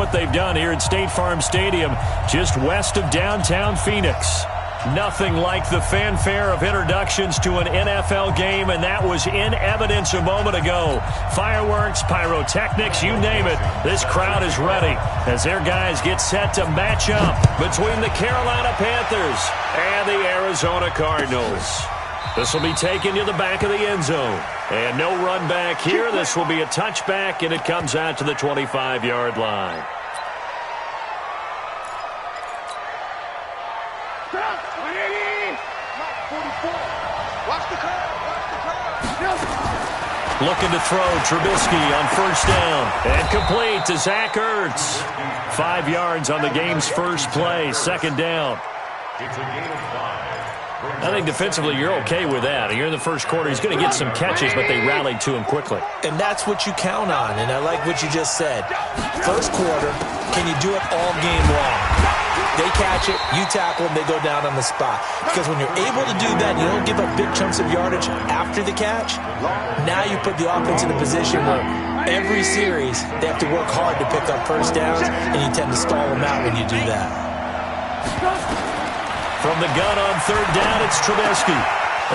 what they've done here at State Farm Stadium, just west of downtown Phoenix. Nothing like the fanfare of introductions to an NFL game, and that was in evidence a moment ago. Fireworks, pyrotechnics, you name it. This crowd is ready as their guys get set to match up between the Carolina Panthers and the Arizona Cardinals. This will be taken to the back of the end zone. And no run back here. This will be a touchback, and it comes out to the 25-yard line. Looking to throw, Trubisky on first down. And complete to Zach Ertz. 5 yards on the game's first play, second down. It's a gain of 5. I think defensively you're okay with that. You're in the first quarter. He's going to get some catches, but they rallied to him quickly. And that's what you count on, and I like what you just said. First quarter, can you do it all game long? They catch it, you tackle them, they go down on the spot. Because when you're able to do that, you don't give up big chunks of yardage after the catch. Now you put the offense in a position where every series they have to work hard to pick up first downs, and you tend to stall them out when you do that. From the gun on third down, it's Trubisky.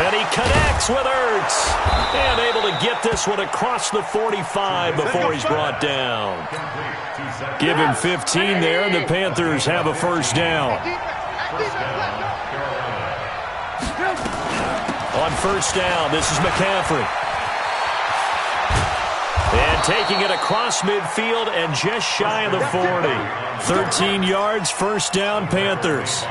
And he connects with Ertz. And able to get this one across the 45 before he's brought down. Give him 15 there, and the Panthers have a first down. On first down, this is McCaffrey. And taking it across midfield and just shy of the 40. 13 yards, first down, Panthers.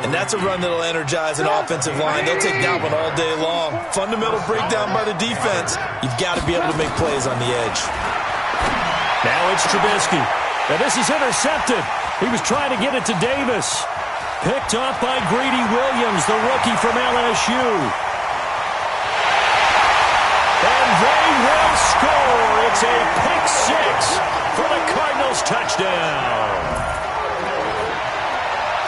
And that's a run that will energize an offensive line. They'll take that one all day long. Fundamental breakdown by the defense. You've got to be able to make plays on the edge. Now it's Trubisky. And this is intercepted. He was trying to get it to Davis. Picked off by Greedy Williams, the rookie from LSU. And they will score. It's a pick six for the Cardinals touchdown.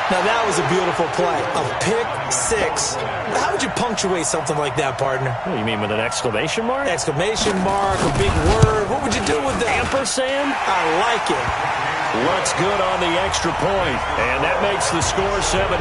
Now, that was a beautiful play. A pick six. How would you punctuate something like that, partner? What do you mean, with an exclamation mark? Exclamation mark, a big word. What would you do with that? Ampersand? I like it. Looks good on the extra point. And that makes the score 7-0.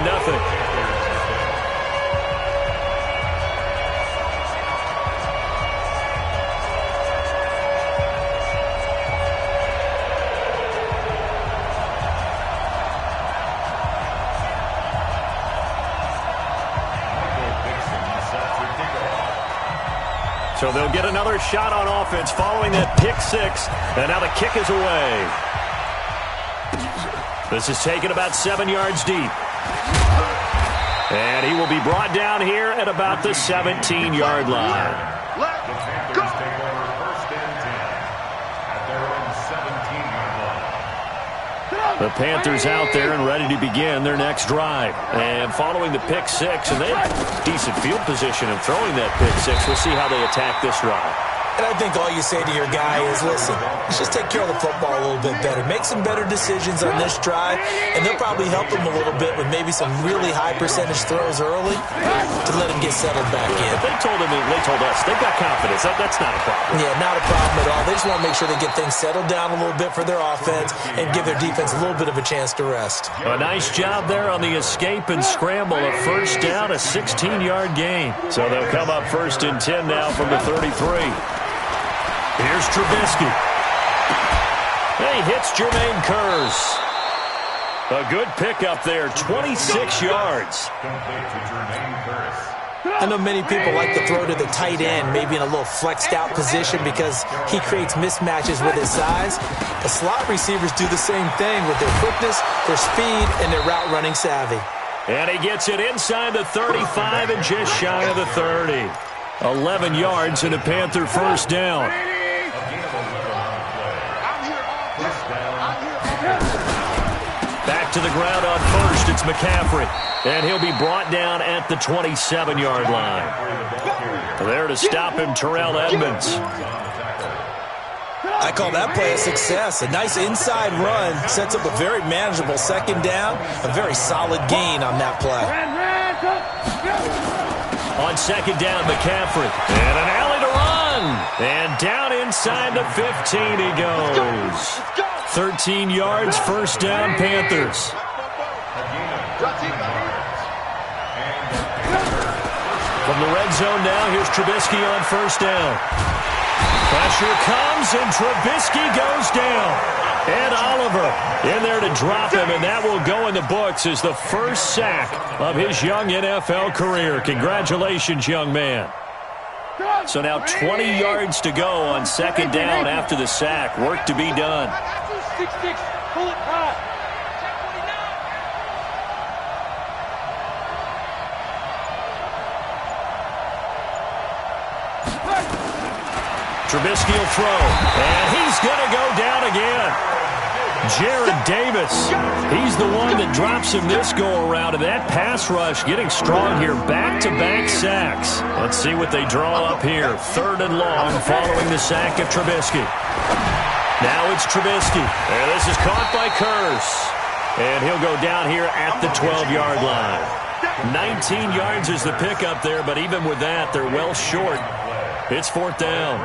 So they'll get another shot on offense following that pick six. And now the kick is away. This is taken about 7 yards deep. And he will be brought down here at about the 17-yard line. Let's go. Take over first and 10 at their own 17-yard line. The Panthers out there and ready to begin their next drive. And following the pick six, and they have decent field position in throwing that pick six. We'll see how they attack this drive. And I think all you say to your guy is, listen, let's just take care of the football a little bit better. Make some better decisions on this drive, and they'll probably help him a little bit with maybe some really high percentage throws early to let him get settled back in. But they told us, they've got confidence. That's not a problem. Yeah, not a problem at all. They just want to make sure they get things settled down a little bit for their offense and give their defense a little bit of a chance to rest. A nice job there on the escape and scramble. A first down, a 16-yard gain. So they'll come up first and 10 now from the 33. Here's Trubisky. He hits Jermaine Kearse. A good pickup there, 26 yards. I know many people like to throw to the tight end, maybe in a little flexed out position because he creates mismatches with his size. The slot receivers do the same thing with their quickness, their speed, and their route running savvy. And he gets it inside the 35 and just shy of the 30. 11 yards and a Panther first down. Back to the ground on first, it's McCaffrey. And he'll be brought down at the 27-yard line. There to stop him, Terrell Edmonds. I call that play a success. A nice inside run sets up a very manageable second down. A very solid gain on that play. On second down, McCaffrey. And an alley to run. And down inside the 15 he goes. 13 yards, first down, Panthers. From the red zone now, here's Trubisky on first down. Pressure comes, and Trubisky goes down. And Oliver in there to drop him, and that will go in the books as the first sack of his young NFL career. Congratulations, young man. So now 20 yards to go on second down after the sack. Work to be done. Trubisky will throw, and he's going to go down again. Jared Davis, he's the one that drops him this go-around, and that pass rush getting strong here. Back-to-back sacks. Let's see what they draw up here. Third and long following the sack of Trubisky. Now it's Trubisky, and this is caught by Curse. And he'll go down here at the 12-yard line. 19 yards is the pickup there, but even with that, they're well short. It's fourth down.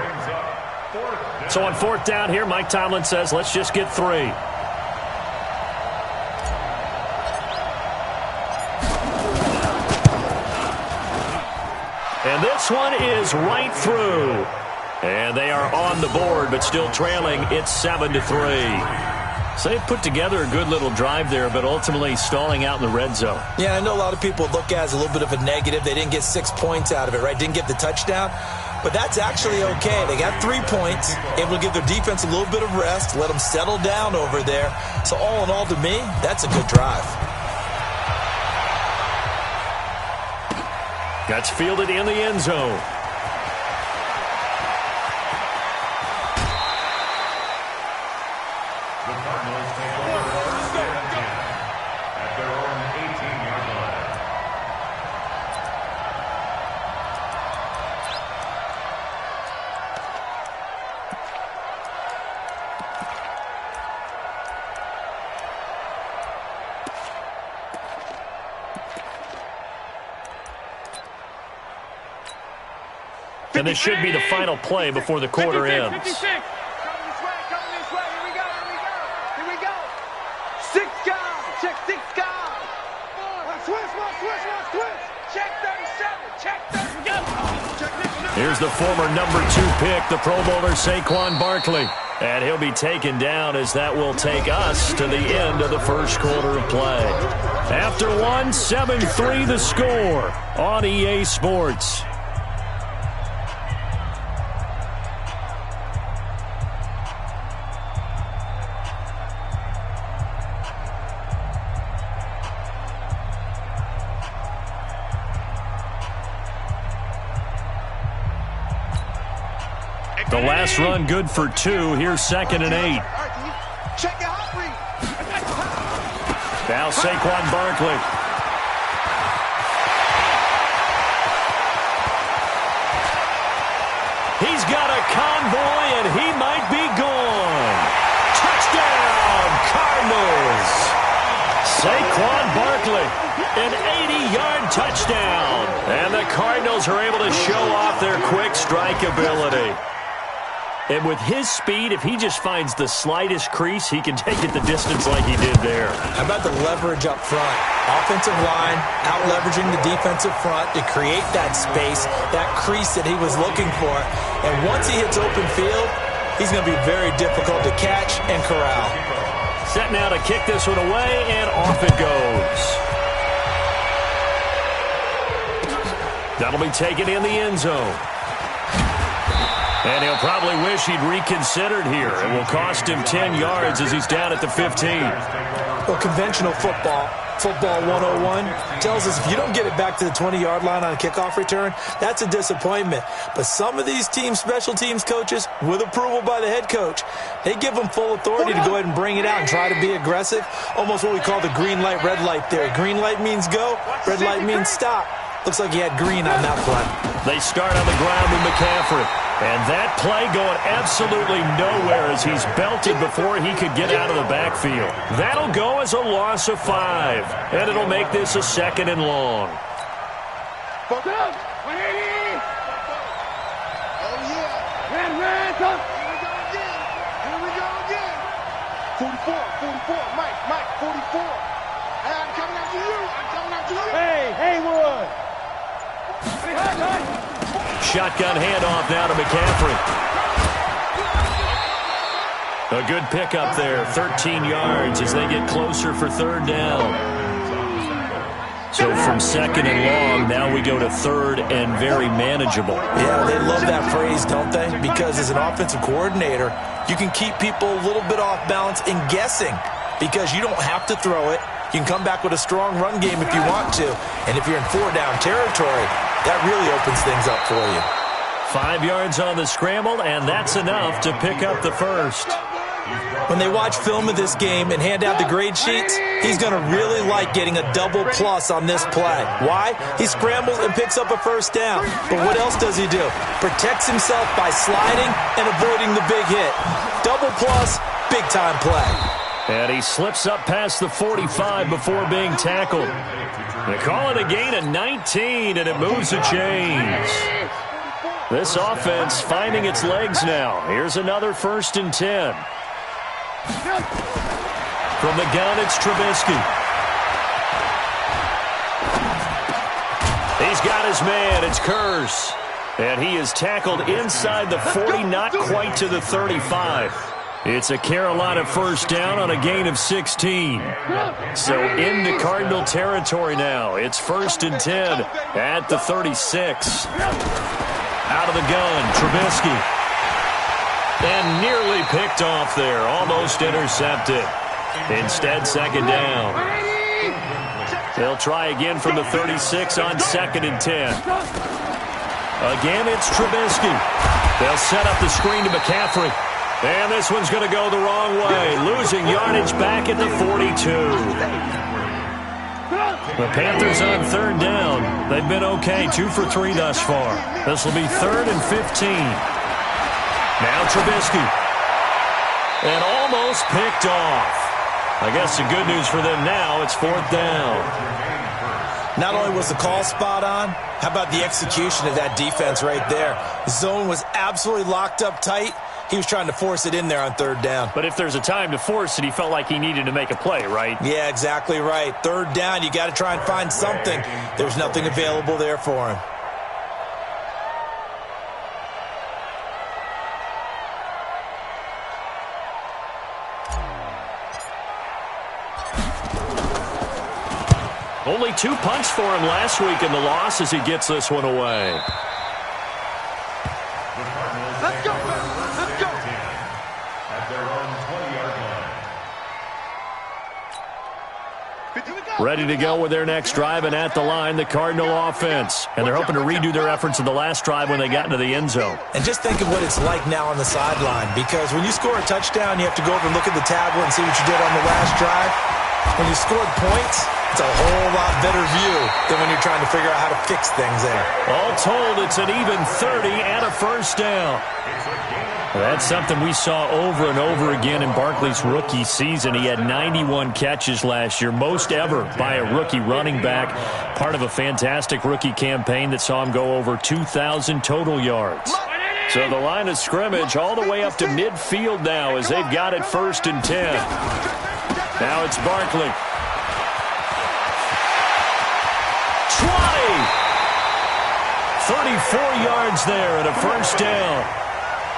So on fourth down here, Mike Tomlin says, let's just get 3. And this one is right through. And they are on the board, but still trailing. It's 7-3. So they put together a good little drive there, but ultimately stalling out in the red zone. Yeah, I know a lot of people look at it as a little bit of a negative. They didn't get 6 points out of it, right? Didn't get the touchdown. But that's actually okay. They got 3 points, able to give their defense a little bit of rest, let them settle down over there. So all in all, to me, that's a good drive. That's fielded in the end zone. The Cardinals take over first and 10 at their own 18-yard line. And this should be the final play before the quarter ends. 56. Coming this way. Here we go. 6 guys. Check 6 guys. Switch. Check 37. Check 37. Here's the former number 2 pick, the Pro Bowler Saquon Barkley. And he'll be taken down as that will take us to the end of the first quarter of play. After 7-3 the score on EA Sports. The last run good for 2. Here's 2nd and 8. Now Saquon Barkley. He's got a convoy, and he might be gone. Touchdown, Cardinals. Saquon Barkley, an 80-yard touchdown. And the Cardinals are able to show off their quick strike ability. And with his speed, if he just finds the slightest crease, he can take it the distance like he did there. How about the leverage up front? Offensive line, out-leveraging the defensive front to create that space, that crease that he was looking for. And once he hits open field, he's going to be very difficult to catch and corral. Set now to kick this one away, and off it goes. That'll be taken in the end zone. And he'll probably wish he'd reconsidered here. It will cost him 10 yards as he's down at the 15. Well, conventional football 101, tells us if you don't get it back to the 20-yard line on a kickoff return, that's a disappointment. But some of these special teams coaches, with approval by the head coach, they give them full authority to go ahead and bring it out and try to be aggressive. Almost what we call the green light, red light theory. Green light means go, red light means stop. Looks like he had green on that play. They start on the ground with McCaffrey. And that play going absolutely nowhere as he's belted before he could get out of the backfield. That'll go as a loss of 5. And it'll make this a 2nd and long. Oh, yeah. Here we go again. 44. Mike, 44. Hey, I'm coming after you. Hey, Haywood. Shotgun handoff now to McCaffrey. A good pickup there, 13 yards as they get closer for third down. So from second and long, now we go to third and very manageable. Yeah, they love that phrase, don't they? Because as an offensive coordinator, you can keep people a little bit off balance and guessing because you don't have to throw it. You can come back with a strong run game if you want to. And if you're in four-down territory, that really opens things up for you. 5 yards on the scramble, and that's enough to pick up the first. When they watch film of this game and hand out the grade sheets, he's going to really like getting a double plus on this play. Why? He scrambles and picks up a first down. But what else does he do? Protects himself by sliding and avoiding the big hit. Double plus, big-time play. And he slips up past the 45 before being tackled. They call it a gain of 19, and it moves the chains. This offense finding its legs now. Here's another 1st and 10. From the gun, it's Trubisky. He's got his man. It's Curse. And he is tackled inside the 40, not quite to the 35. It's a Carolina first down on a gain of 16. So into Cardinal territory now. It's 1st and 10 at the 36. Out of the gun, Trubisky. And nearly picked off there. Almost intercepted. Instead, second down. They'll try again from the 36 on 2nd and 10. Again, it's Trubisky. They'll set up the screen to McCaffrey. And this one's going to go the wrong way. Losing yardage back at the 42. The Panthers on third down. They've been okay, 2 for 3 thus far. This will be 3rd and 15. Now Trubisky. And almost picked off. I guess the good news for them now, it's 4th down. Not only was the call spot on, how about the execution of that defense right there? The zone was absolutely locked up tight. He was trying to force it in there on 3rd down. But if there's a time to force it, he felt like he needed to make a play, right? Yeah, exactly right. 3rd down, you got to try and find something. There's nothing available there for him. Only 2 punts for him last week in the loss as he gets this one away. Let's go. Let's go. At their own 20-yard line. Ready to go with their next drive, and at the line, the Cardinal offense. And they're hoping to redo their efforts in the last drive when they got into the end zone. And just think of what it's like now on the sideline, because when you score a touchdown, you have to go over and look at the tablet and see what you did on the last drive. When you scored points, it's a whole lot better view than when you're trying to figure out how to fix things there. All told, it's an even 30 and a first down. That's something we saw over and over again in Barkley's rookie season. He had 91 catches last year, most ever by a rookie running back, part of a fantastic rookie campaign that saw him go over 2,000 total yards. So the line of scrimmage all the way up to midfield now as they've got it 1st and 10. Now it's Barkley. 20! 34 yards there and a first down.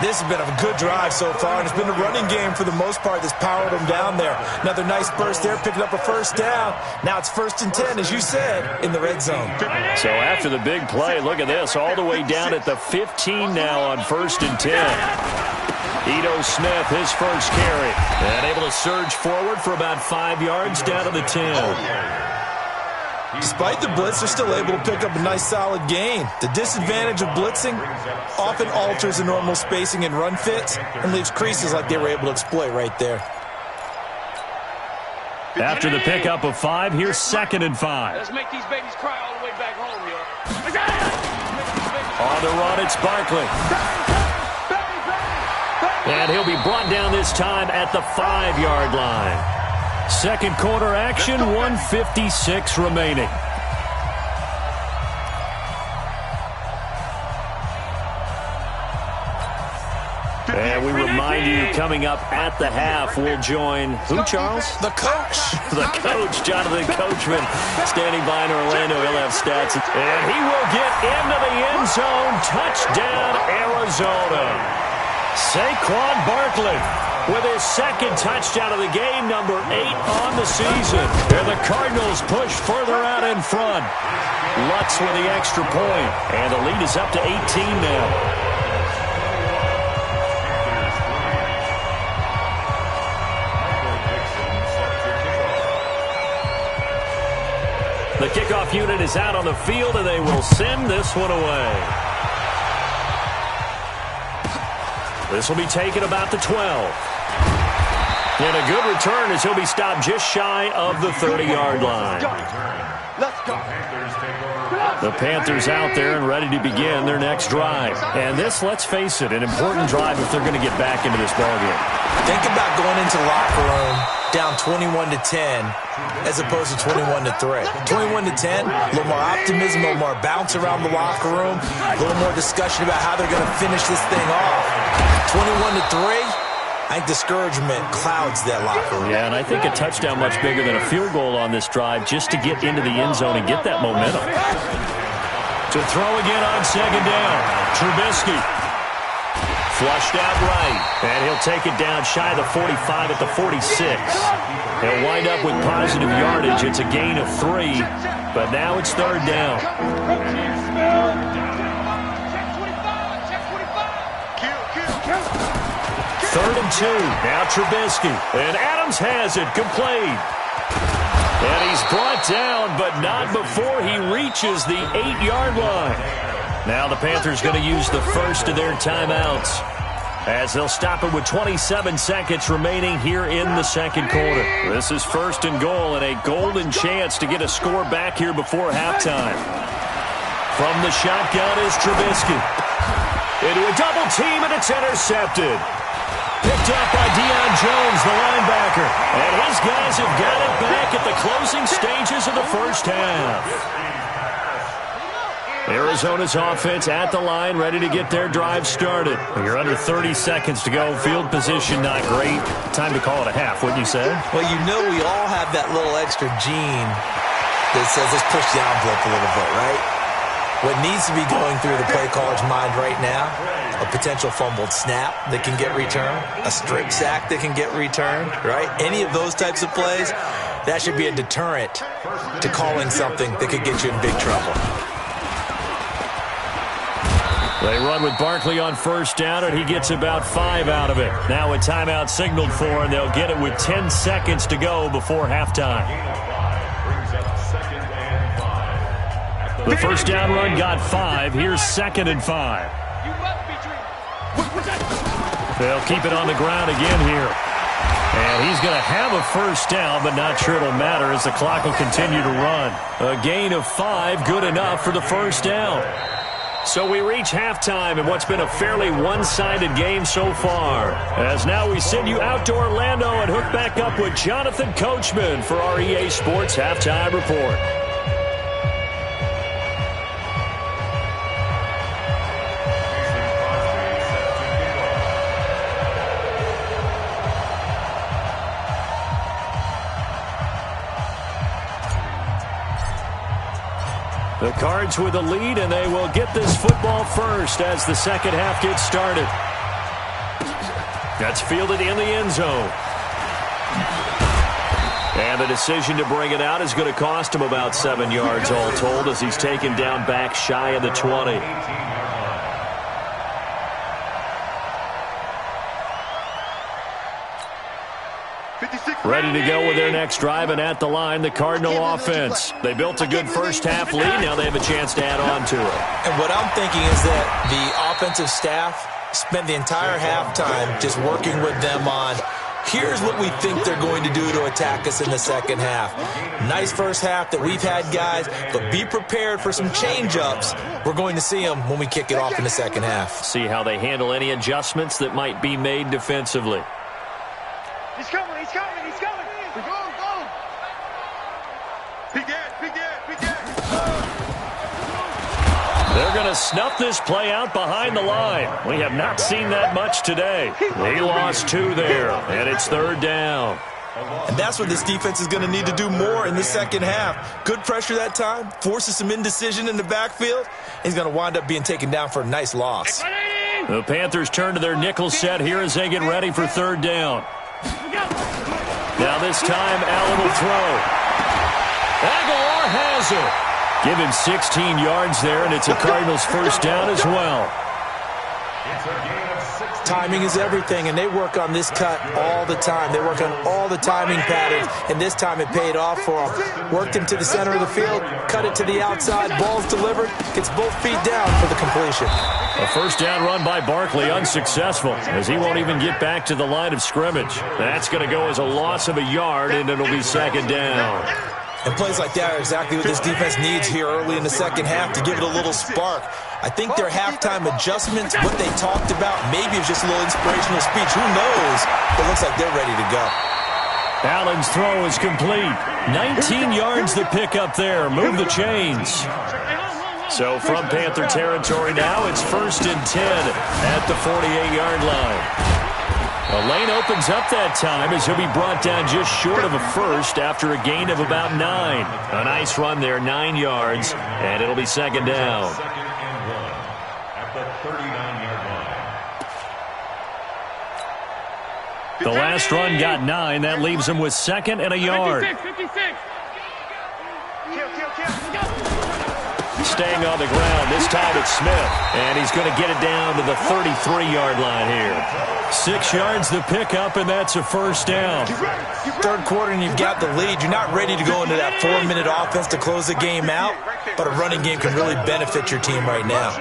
This has been a good drive so far, and it's been a running game for the most part that's powered them down there. Another nice burst there, picking up a first down. Now it's 1st and 10, as you said, in the red zone. So after the big play, look at this, all the way down at the 15 now on 1st and 10. Ito Smith, his first carry. And able to surge forward for about 5 yards down to the 10. Despite the blitz, they're still able to pick up a nice solid gain. The disadvantage of blitzing often alters the normal spacing and run fits and leaves creases like they were able to exploit right there. After the pickup of 5, here's 2nd and 5. Let's make these babies cry all the way back home, yo. On the run, it's Barkley. And he'll be brought down this time at the 5-yard line. Second quarter action, 1:56 remaining. And And we remind you, coming up at the half, we'll join who, Charles? The coach. The coach, Jonathan Coachman, standing by in Orlando. He'll have stats. And he will get into the end zone. Touchdown, Arizona. Saquon Barkley with his second touchdown of the game, number 8 on the season. And the Cardinals push further out in front. Lutz with the extra point. And the lead is up to 18 now. The kickoff unit is out on the field, and they will send this one away. This will be taken about the 12. And a good return as he'll be stopped just shy of the 30-yard line. Let's go. The Panthers out there and ready to begin their next drive. And this, let's face it, an important drive if they're going to get back into this ballgame. Think about going into the locker room down 21-10 as opposed to 21-3. 21-10, a little more optimism, a little more bounce around the locker room, a little more discussion about how they're going to finish this thing off. 21-3. I think discouragement clouds that locker room. Yeah, and I think a touchdown much bigger than a field goal on this drive just to get into the end zone and get that momentum. To throw again on second down. Trubisky. Flushed out right. And he'll take it down shy of the 45 at the 46. He'll wind up with positive yardage. It's a gain of 3, but now it's third down. Third and 2. Now Trubisky. And Adams has it. Complete. And he's brought down, but not before he reaches the 8-yard line. Now the Panthers going to use the first of their timeouts as they'll stop it with 27 seconds remaining here in the second quarter. This is first and goal and a golden chance to get a score back here before halftime. From the shotgun is Trubisky. Into a double team, and it's intercepted. Picked up by Deion Jones, the linebacker. And his guys have got it back at the closing stages of the first half. Arizona's offense at the line, ready to get their drive started. You're under 30 seconds to go. Field position not great. Time to call it a half, wouldn't you say? Well, you know we all have that little extra gene that says let's push the envelope a little bit, right? What needs to be going through the play caller's mind right now, a potential fumbled snap that can get returned, a strip sack that can get returned, right? Any of those types of plays, that should be a deterrent to calling something that could get you in big trouble. They run with Barkley on first down, and he gets about 5 out of it. Now a timeout signaled for, and they'll get it with 10 seconds to go before halftime. The first down run got 5. Here's second and 5. They'll keep it on the ground again here. And he's going to have a first down, but not sure it'll matter as the clock will continue to run. A gain of 5, good enough for the first down. So we reach halftime in what's been a fairly one-sided game so far. As now we send you out to Orlando and hook back up with Jonathan Coachman for our EA Sports Halftime Report. The Cards with the lead, and they will get this football first as the second half gets started. That's fielded in the end zone. And the decision to bring it out is going to cost him about 7 yards all told as he's taken down back shy of the 20. Ready to go with their next drive, and at the line, the Cardinal offense. They built a good first-half lead. Now they have a chance to add on to it. And what I'm thinking is that the offensive staff spent the entire halftime just working with them on, here's what we think they're going to do to attack us in the second half. Nice first half that we've had, guys, but be prepared for some change-ups. We're going to see them when we kick it off in the second half. See how they handle any adjustments that might be made defensively. He's coming, he's coming, he's coming. Go, go. Big Ed, big Ed, big Ed. They'll They're going to snuff this play out behind the line. We have not seen that much today. He lost 2 there, and it's 3rd down. And that's what this defense is going to need to do more in the second half. Good pressure that time, forces some indecision in the backfield. He's going to wind up being taken down for a nice loss. The Panthers turn to their nickel set here as they get ready for 3rd down. Now this time, Allen will throw. Aguilar has it. Give him 16 yards there, and it's a Cardinals first down as well. Timing is everything, and they work on this cut all the time. They work on all the timing patterns, and this time it paid off for them. Worked him to the center of the field, cut it to the outside, ball's delivered, gets both feet down for the completion. A first down run by Barkley, unsuccessful, as he won't even get back to the line of scrimmage. That's going to go as a loss of a yard, and it'll be 2nd down. And plays like that are exactly what this defense needs here early in the second half to give it a little spark. I think their halftime adjustments, what they talked about, maybe it was just a little inspirational speech. Who knows? But it looks like they're ready to go. Allen's throw is complete. 19 yards to pick up there. Move the chains. So from Panther territory now, it's 1st and 10 at the 48-yard line. A lane opens up that time as he'll be brought down just short of a first after a gain of about 9. A nice run there, 9 yards, and it'll be 2nd down. 2nd and 1 at the 39-yard line. The last run got 9. That leaves him with 2nd and a yard. 56. Staying on the ground. This time it's Smith. And he's going to get it down to the 33-yard line here. 6 yards to pick up, and that's a first down. 3rd quarter, and you've got the lead. You're not ready to go into that 4-minute offense to close the game out, but a running game can really benefit your team right now.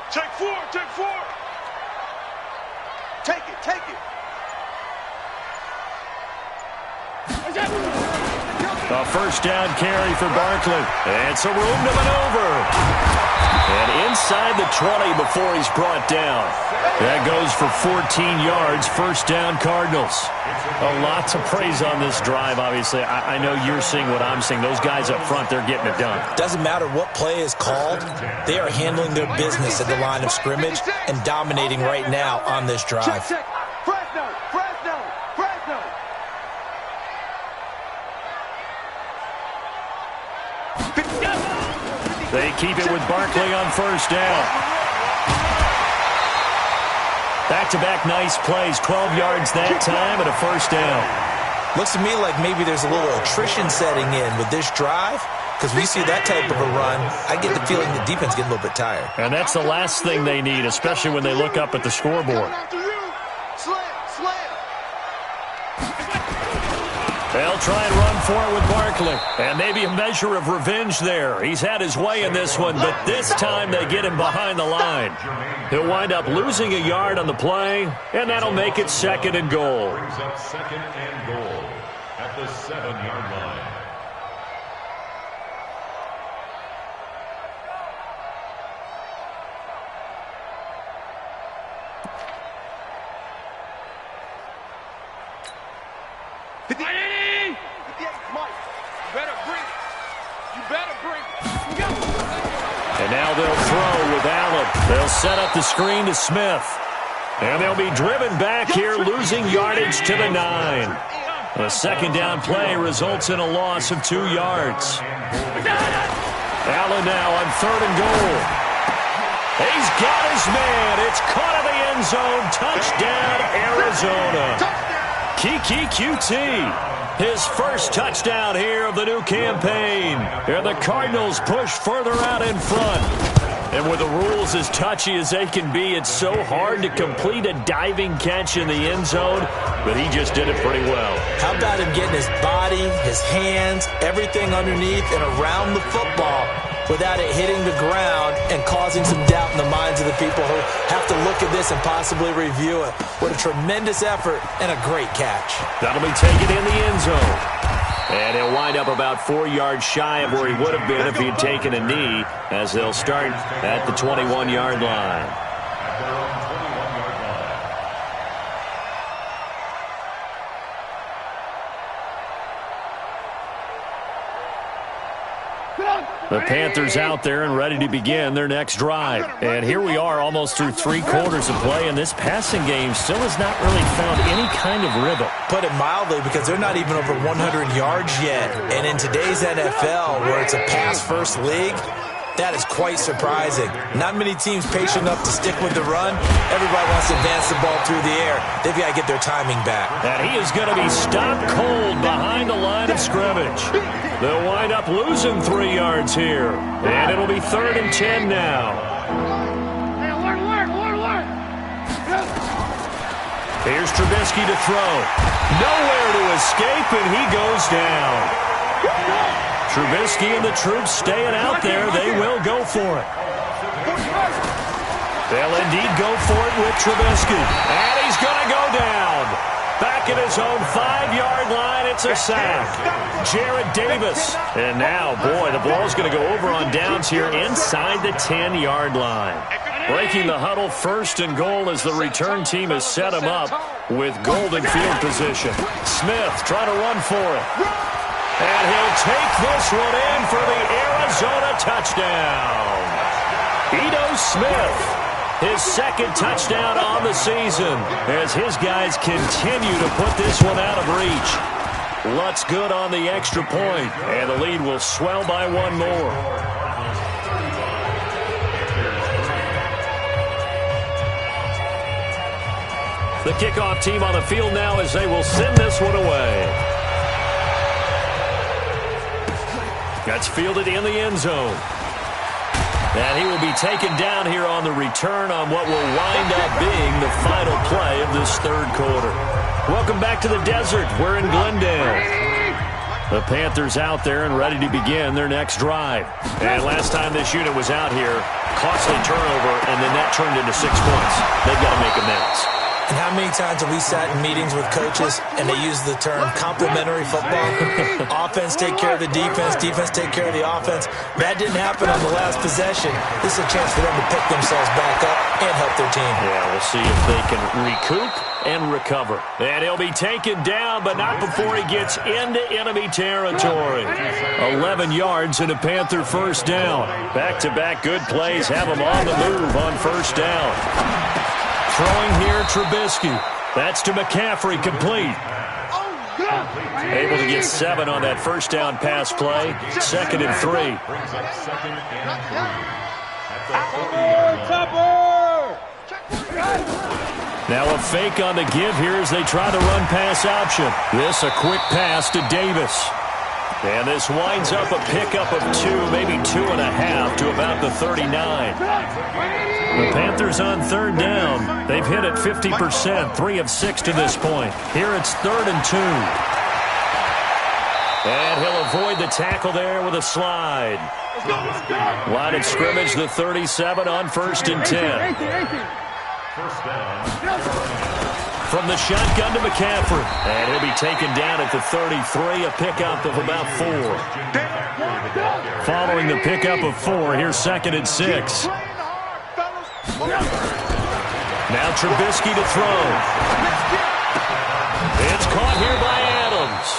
Take 4. Take it. A first down carry for Barkley. And some room to maneuver. And inside the 20 before he's brought down. That goes for 14 yards. First down, Cardinals. A lot to praise on this drive, obviously. I know you're seeing what I'm seeing. Those guys up front, they're getting it done. Doesn't matter what play is called. They are handling their business at the line of scrimmage and dominating right now on this drive. Fresno. They keep it with Barkley on first down. Back-to-back nice plays, 12 yards that time and a first down. Looks to me like maybe there's a little attrition setting in with this drive, because we see that type of a run. I get the feeling the defense getting a little bit tired. And that's the last thing they need, especially when they look up at the scoreboard. They'll try and run for it with Barkley. And maybe a measure of revenge there. He's had his way in this one, but this time they get him behind the line. He'll wind up losing a yard on the play, and that'll make it 2nd and goal. Brings up 2nd and goal at the 7-yard line. And now they'll throw with Allen. They'll set up the screen to Smith. And they'll be driven back here, losing yardage to the 9. A 2nd down play results in a loss of 2 yards. Allen now on 3rd and goal. He's got his man. It's caught in the end zone. Touchdown, Arizona. Kiki QT. His first touchdown here of the new campaign. And the Cardinals push further out in front. And with the rules as touchy as they can be, it's so hard to complete a diving catch in the end zone, but he just did it pretty well. How about him getting his body, his hands, everything underneath and around the football without it hitting the ground and causing some doubt in the minds of the people who have to look at this and possibly review it. What a tremendous effort and a great catch. That'll be taken in the end zone. And he'll wind up about 4 yards shy of where he would have been if he had taken a knee, as they'll start at the 21-yard line. The Panthers out there and ready to begin their next drive. And here we are almost through 3 quarters of play, and this passing game still has not really found any kind of rhythm. Put it mildly, because they're not even over 100 yards yet. And in today's NFL, where it's a pass-first league, that is quite surprising. Not many teams patient enough to stick with the run. Everybody wants to advance the ball through the air. They've got to get their timing back. And he is going to be stopped cold behind the line of scrimmage. They'll wind up losing 3 yards here. And it'll be 3rd and 10 now. Here's Trubisky to throw. Nowhere to escape, and he goes down. Trubisky and the troops staying out there. They will go for it. They'll indeed go for it with Trubisky. And he's going to go down. Back at his own 5-yard line, it's a sack. Jared Davis. And now, boy, the ball's going to go over on downs here inside the 10-yard line. Breaking the huddle, 1st and goal as the return team has set him up with golden field position. Smith trying to run for it. And he'll take this one in for the Arizona touchdown. Ito Smith, his 2nd touchdown on the season as his guys continue to put this one out of reach. Lutz good on the extra point, and the lead will swell by 1 more. The kickoff team on the field now as they will send this one away. That's fielded in the end zone. And he will be taken down here on the return on what will wind up being the final play of this 3rd quarter. Welcome back to the desert. We're in Glendale. The Panthers out there and ready to begin their next drive. And last time this unit was out here, costly turnover, and then that turned into 6 points. They've got to make amends. And how many times have we sat in meetings with coaches and they use the term complementary football? Offense take care of the defense, defense take care of the offense. That didn't happen on the last possession. This is a chance for them to pick themselves back up and help their team. Yeah, we'll see if they can recoup and recover. And he'll be taken down, but not before he gets into enemy territory. 11 yards and a Panther 1st down. Back-to-back good plays have him on the move on 1st down. Throwing here, Trubisky. That's to McCaffrey, complete. Able to get 7 on that 1st down pass play. 2nd and 3. Now a fake on the give here as they try the run pass option. This a quick pass to Davis. And this winds up a pickup of 2, maybe 2.5 to about the 39. The Panthers on 3rd down. They've hit it 50%, 3 of 6 to this point. Here it's 3rd and 2. And he'll avoid the tackle there with a slide. Line of scrimmage, the 37 on 1st and 10. From the shotgun to McCaffrey. And he'll be taken down at the 33, a pickup of about 4. Following the pickup of 4, here's 2nd and 6. Now Trubisky to throw. It's caught here by Adams.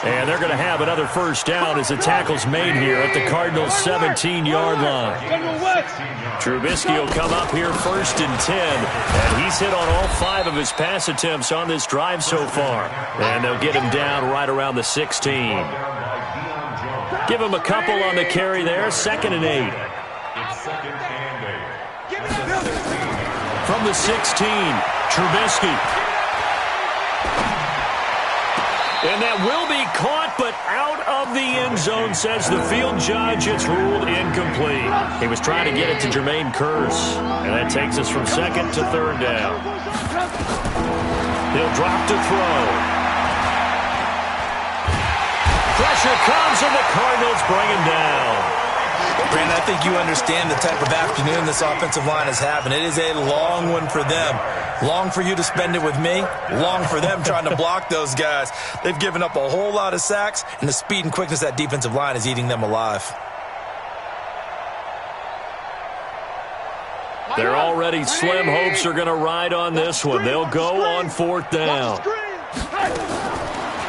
And they're going to have another 1st down as the tackle's made here at the Cardinals' 17-yard line. Trubisky will come up here 1st and 10. And he's hit on all 5 of his pass attempts on this drive so far. And they'll get him down right around the 16. Give him a couple on the carry there. 2nd and 8. From the 16, Trubisky. And that will be caught, but out of the end zone, says the field judge. It's ruled incomplete. He was trying to get it to Jermaine Kearse, and that takes us from 2nd to 3rd down. He'll drop to throw. Pressure comes, and the Cardinals bring him down. Brandon, I think you understand the type of afternoon this offensive line is having. It is a long one for them. Long for you to spend it with me. Long for them trying to block those guys. They've given up a whole lot of sacks, and the speed and quickness of that defensive line is eating them alive. Their already slim hopes are going to ride on this one. They'll go on 4th down.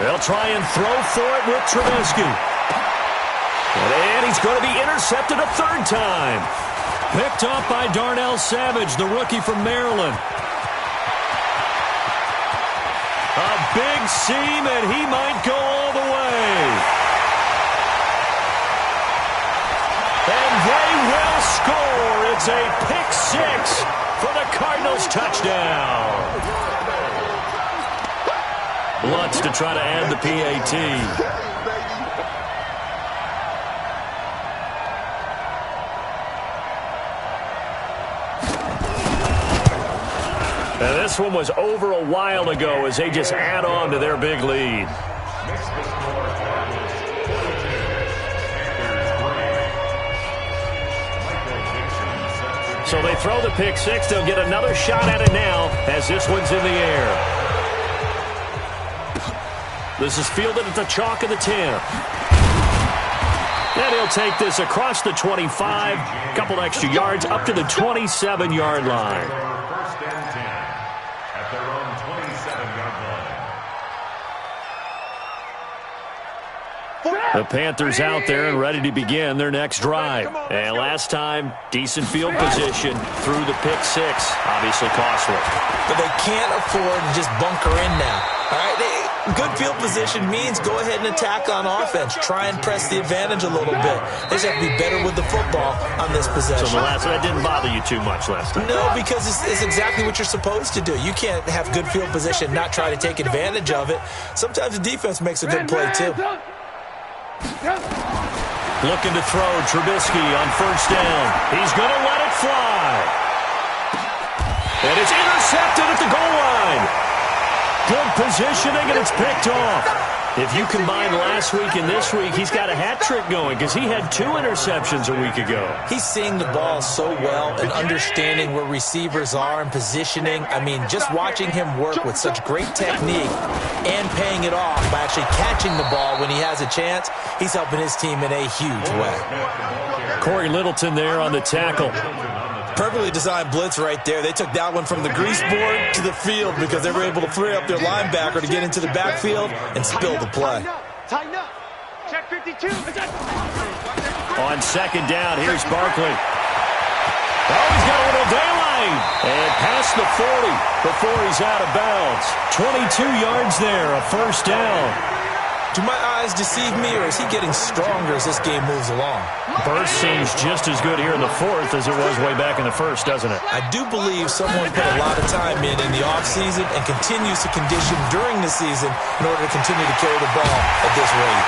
They'll try and throw for it with Trubisky. And he's going to be intercepted a third time. Picked off by Darnell Savage, the rookie from Maryland. A big seam, and he might go all the way. And they will score. It's a pick six for the Cardinals touchdown. Lutz to try to add the PAT. And this one was over a while ago as they just add on to their big lead. So they throw the pick six. They'll get another shot at it now as this one's in the air. This is fielded at the chalk of the 10. And he'll take this across the 25, couple extra yards up to the 27-yard line. First and 10 at their own 27-yard line. The Panthers out there and ready to begin their next drive. And last time, decent field position through the pick six. Obviously costly. But they can't afford to just bunker in now. All right, good field position means go ahead and attack on offense. Try and press the advantage a little bit. They just have to be better with the football on this possession. So the last one, that didn't bother you too much last time? No, because it's exactly what you're supposed to do. You can't have good field position, not try to take advantage of it. Sometimes the defense makes a good play, too. Looking to throw Trubisky on first down. He's going to let it fly. And it's intercepted at the goal line. Good positioning, and it's picked off. If you combine last week and this week, he's got a hat trick going because he had 2 interceptions a week ago. He's seeing the ball so well and understanding where receivers are and positioning. I mean, just watching him work with such great technique and paying it off by actually catching the ball when he has a chance, he's helping his team in a huge way. Corey Littleton there on the tackle. Perfectly designed blitz right there. They took that one from the grease board to the field because they were able to free up their linebacker to get into the backfield and spill the play. Tighten up. Check 52. On second down, here's Barkley. Oh, he's got a little daylight. And past the 40 before he's out of bounds. 22 yards there, a first down. Do my eyes deceive me, or is he getting stronger as this game moves along? Burst seems just as good here in the fourth as it was way back in the first, doesn't it? I do believe someone put a lot of time in the offseason and continues to condition during the season in order to continue to carry the ball at this rate.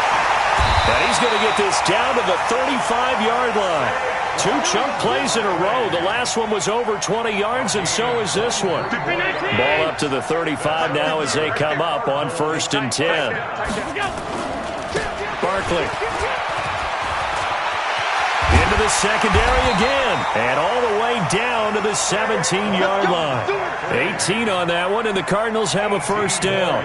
And he's going to get this down to the 35-yard line. 2 chunk plays in a row. The last one was over 20 yards, and so is this one. Ball up to the 35 now as they come up on first and 10. Barkley. Into the secondary again. And all the way down to the 17-yard line. 18 on that one, and the Cardinals have a first down.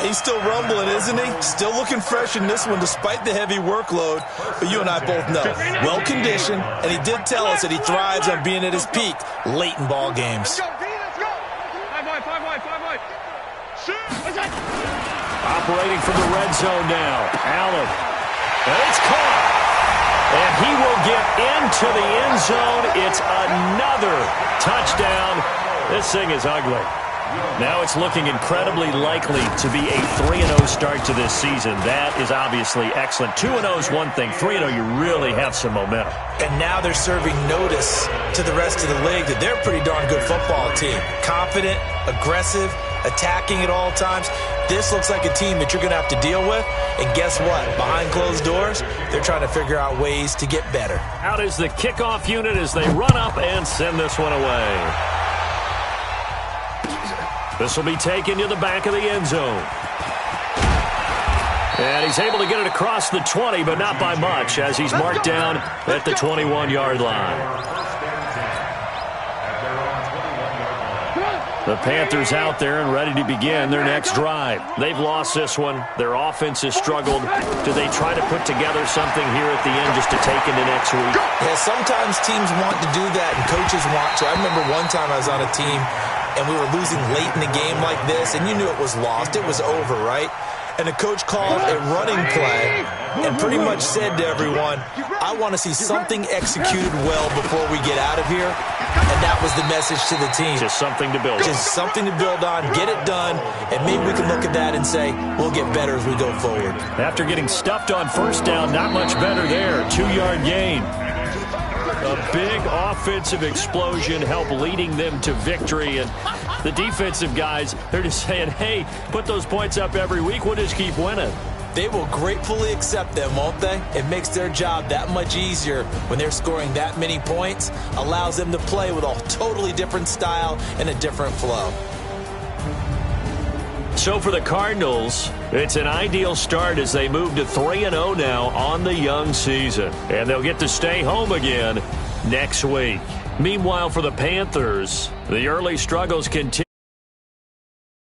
He's still rumbling, isn't he? Still looking fresh in this one despite the heavy workload. But you and I both know, well-conditioned, and he did tell us that he thrives on being at his peak late in ball games. Operating from the red zone now. Allen. And it's caught. And he will get into the end zone. It's another touchdown. This thing is ugly. Now it's looking incredibly likely to be a 3-0 start to this season. That is obviously excellent. 2-0 is one thing. 3-0, you really have some momentum. And now they're serving notice to the rest of the league that they're a pretty darn good football team. Confident, aggressive, attacking at all times. This looks like a team that you're going to have to deal with. And guess what? Behind closed doors, they're trying to figure out ways to get better. Out is the kickoff unit as they run up and send this one away. This will be taken to the back of the end zone. And he's able to get it across the 20, but not by much, as he's marked down at the 21-yard line. The Panthers out there and ready to begin their next drive. They've lost this one. Their offense has struggled. Do they try to put together something here at the end just to take into next week? Yeah, sometimes teams want to do that and coaches want to. I remember one time I was on a team and we were losing late in a game like this, and you knew it was lost. It was over, right? and the coach called a running play and pretty much said to everyone, I want to see something executed well before we get out of here. And that was the message to the team. Just something to build on. Just something to build on, get it done, and maybe we can look at that and say, we'll get better as we go forward. After getting stuffed on first down, not much better there. 2-yard gain. A big offensive explosion helped leading them to victory. And the defensive guys, they're just saying, hey, put those points up every week. We'll just keep winning. They will gratefully accept them, won't they? It makes their job that much easier when they're scoring that many points, allows them to play with a totally different style and a different flow. So for the Cardinals, it's an ideal start as they move to 3-0 now on the young season. And they'll get to stay home again next week. Meanwhile, for the Panthers, the early struggles continue.